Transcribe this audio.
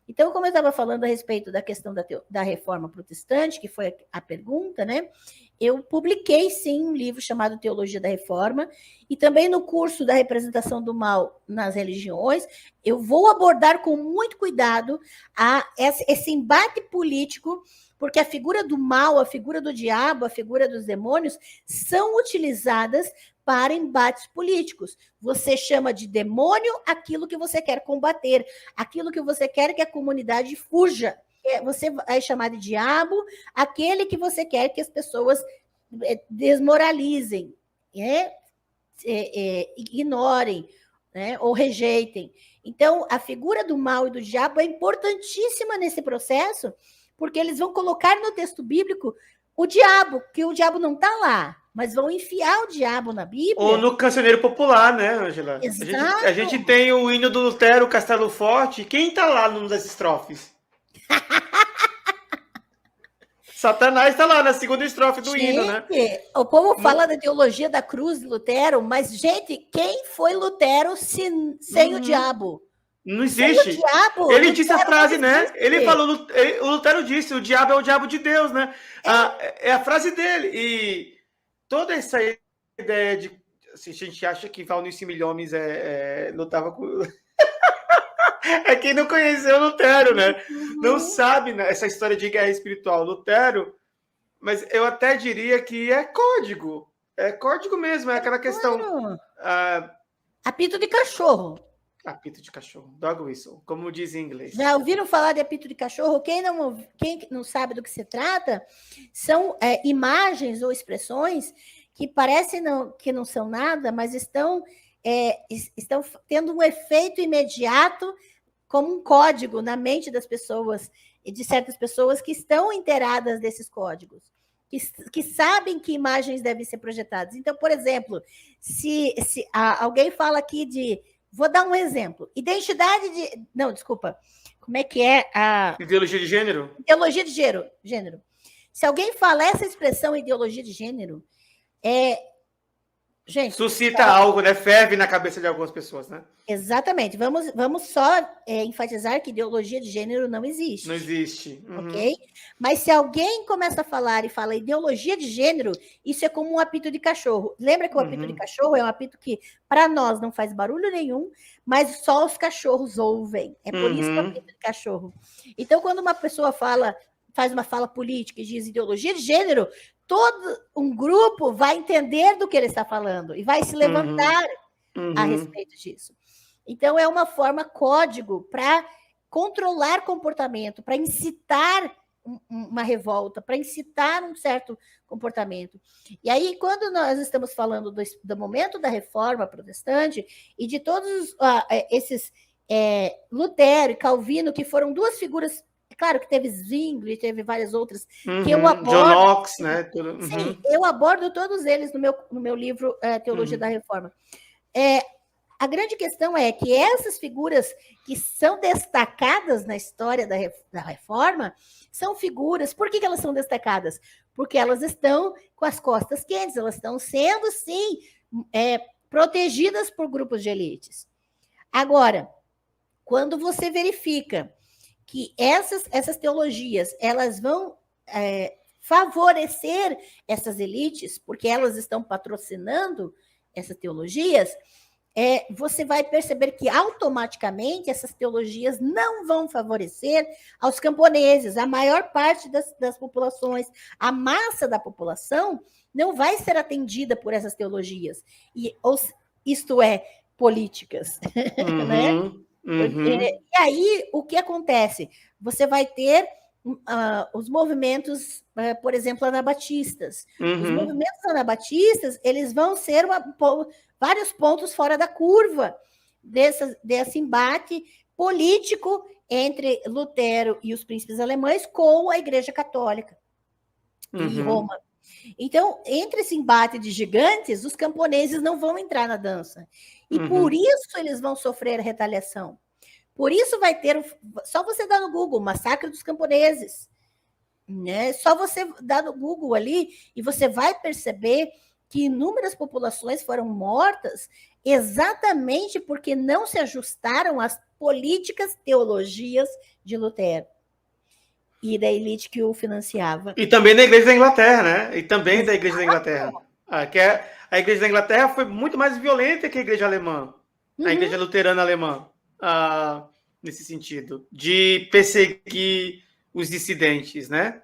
Então, como eu estava falando a respeito da questão da reforma protestante, que foi a pergunta, né? Eu publiquei, sim, um livro chamado Teologia da Reforma, e também no curso da representação do mal nas religiões, eu vou abordar com muito cuidado esse embate político, porque a figura do mal, a figura do diabo, a figura dos demônios são utilizadas para embates políticos. Você chama de demônio aquilo que você quer combater, aquilo que você quer que a comunidade fuja. Você vai chamar de diabo aquele que você quer que as pessoas desmoralizem, ignorem, né, ou rejeitem. Então, a figura do mal e do diabo é importantíssima nesse processo, porque eles vão colocar no texto bíblico o diabo, que o diabo não está lá, mas vão enfiar o diabo na Bíblia. Ou no cancioneiro popular, né, Ângela? A gente tem o hino do Lutero, Castelo Forte. Quem está lá numa das estrofes? Satanás está lá na segunda estrofe do hino, né? O povo fala da teologia da cruz de Lutero, mas, gente, quem foi Lutero sem o diabo? Não existe. Sem o diabo, ele disse a frase, né? Ele falou, o Lutero disse, o diabo é o diabo de Deus, né? É a frase dele. E toda essa ideia de... Assim, a gente acha que Valnice Milhomes lutava com... É quem não conheceu Lutero, né? Não sabe, né, essa história de guerra espiritual. Lutero, mas eu até diria que é código. É código mesmo, é aquela questão... Apito de cachorro. Apito de cachorro, dog whistle, como diz em inglês. Já ouviram falar de apito de cachorro? Quem não sabe do que se trata, são imagens ou expressões que parecem que não são nada, mas estão tendo um efeito imediato como um código na mente das pessoas, e de certas pessoas que estão inteiradas desses códigos, que sabem que imagens devem ser projetadas. Então, por exemplo, se alguém fala aqui de... Vou dar um exemplo. Identidade de... Não, desculpa. Como é que é a... Ideologia de gênero? Ideologia de gênero. Se alguém fala essa expressão ideologia de gênero, gente, suscita algo, né? Ferve na cabeça de algumas pessoas, né? Exatamente. Vamos só enfatizar que ideologia de gênero não existe. Não existe. Ok? Mas se alguém começa a falar e fala ideologia de gênero, isso é como um apito de cachorro. Lembra que o apito de cachorro é um apito que, para nós, não faz barulho nenhum, mas só os cachorros ouvem. É por isso que é o apito de cachorro. Então, quando uma pessoa faz uma fala política e diz ideologia de gênero, todo um grupo vai entender do que ele está falando e vai se levantar a respeito disso. Então, é uma forma código para controlar comportamento, para incitar uma revolta, para incitar um certo comportamento. E aí, quando nós estamos falando do momento da reforma protestante e de todos esses Lutero e Calvino, que foram duas figuras, claro que teve Zwingli, teve várias outras, que eu abordo... John Knox, né? Sim, eu abordo todos eles no meu livro Teologia da Reforma. A grande questão é que essas figuras que são destacadas na história da Reforma são figuras... Por que elas são destacadas? Porque elas estão com as costas quentes, elas estão sendo, sim, protegidas por grupos de elites. Agora, quando você verifica que essas teologias elas vão favorecer essas elites, porque elas estão patrocinando essas teologias... você vai perceber que automaticamente essas teologias não vão favorecer aos camponeses, a maior parte das populações, a massa da população não vai ser atendida por essas teologias, isto é, políticas. Né? E aí, o que acontece? Você vai ter os movimentos, por exemplo, anabatistas. Os movimentos anabatistas, eles vão ser vários pontos fora da curva desse embate político entre Lutero e os príncipes alemães com a Igreja Católica em Roma. Então, entre esse embate de gigantes, os camponeses não vão entrar na dança. E por isso eles vão sofrer retaliação. Por isso vai ter... Só você dar no Google, Massacre dos Camponeses. Né? Só você dar no Google ali e você vai perceber que inúmeras populações foram mortas exatamente porque não se ajustaram políticas, teologias de Lutero e da elite que o financiava. E também da Igreja da Inglaterra, né? E também da Igreja da Inglaterra. A Igreja da Inglaterra foi muito mais violenta que a Igreja alemã, a Igreja luterana alemã, nesse sentido, de perseguir os dissidentes, né?